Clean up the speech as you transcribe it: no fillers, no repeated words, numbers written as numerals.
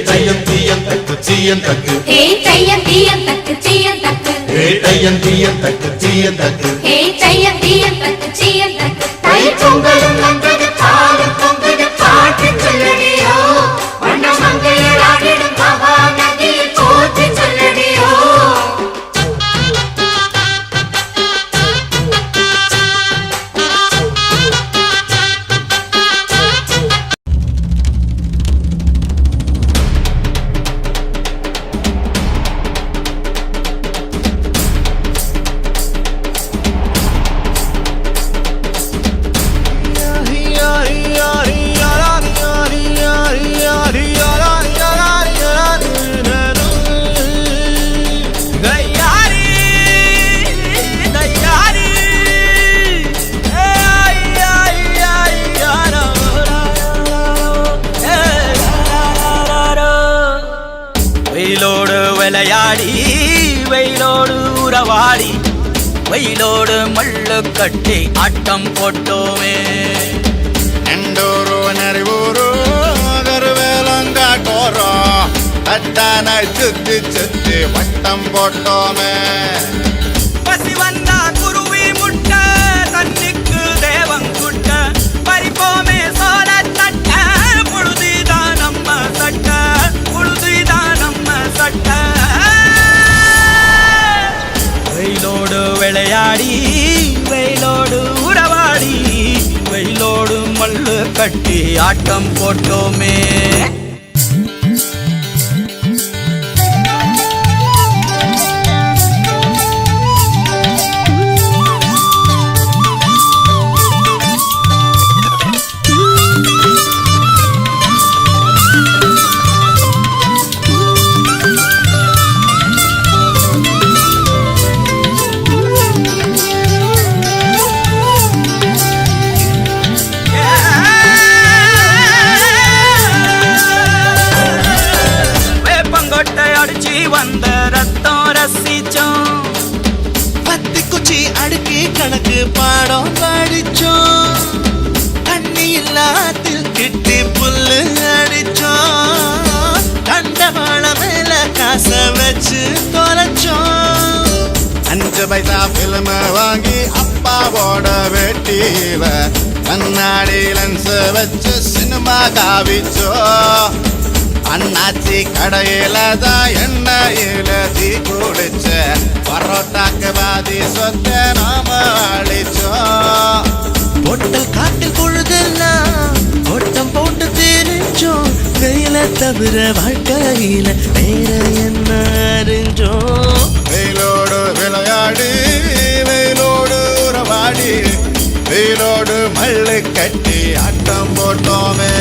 தையம் தீயம் தக்கு சீயம் தக்கு தையம் தீயம் தக்கு சீயம் தக்கு தையம் தீயம் தக்கு சீயம் தக்கு தையம் தீயம் தக்கு சீயம் தக்கு தை பொங்கலும் வந்தது பாலும் பொங்குது பாட்டு சொல்லடியோ வண்ண மங்கையர் ஆடிடும் மகா நதியில் போற்றி சொல்லடியோ வெயிலோடு விளையாடி வெயிலோடு உறவாடி வெயிலோடு மல்லு கட்டி ஆட்டம் போட்டோமே எண்டூரு நரிவூரு கருவேலங்காட்டோரோ தட்டான சுத்தி சுத்தி வட்டம் போட்டோமே பசி வந்தா குருவி முட்ட தண்ணிக்கு தேவங்குட்ட பறிப்போமே சோழ தட்ட புழுதிதான் நம்ம சட்ட புழுதிதான் நம்ம சட்ட வெயிலோடு விளையாடி வெயிலோடு உறவாடி வெயிலோடு மல்லு கட்டி ஆட்டம் போட்டோமே வந்த ரத்தம் ரசிச்சோம் பத்து குச்சி அடுக்கி கணக்கு பாடம் படிச்சோம் தண்ணி இல்லாத்தில் கிட்டி புல்லு அடிச்சோம் கண்டவாள மேல காச வச்சு தொலைச்சோம் 5 பைசா பிலிம் வாங்கி அப்பாவோட வெட்டியில கண்ணாடி லென்ஸ் வச்சு சினிமா காவிச்சோ அண்ணாச்சி கடையில தான் எண்ணெயில தீ குளிச்ச பரோட்டாக்கு பாதி சொத்த நாம அழிச்சோம் பொட்டல் காட்டில் பொழுதெல்லாம் ஓட்டம் போட்டு தெரிஞ்சோம் கையில தவிர வாழ்க்கையில வேற என்ன அறிஞ்சோம் வெயிலோடு விளையாடி வெயிலோடு உறவாடி வெயிலோடு மல்லு கட்டி ஆட்டம் போட்டோமே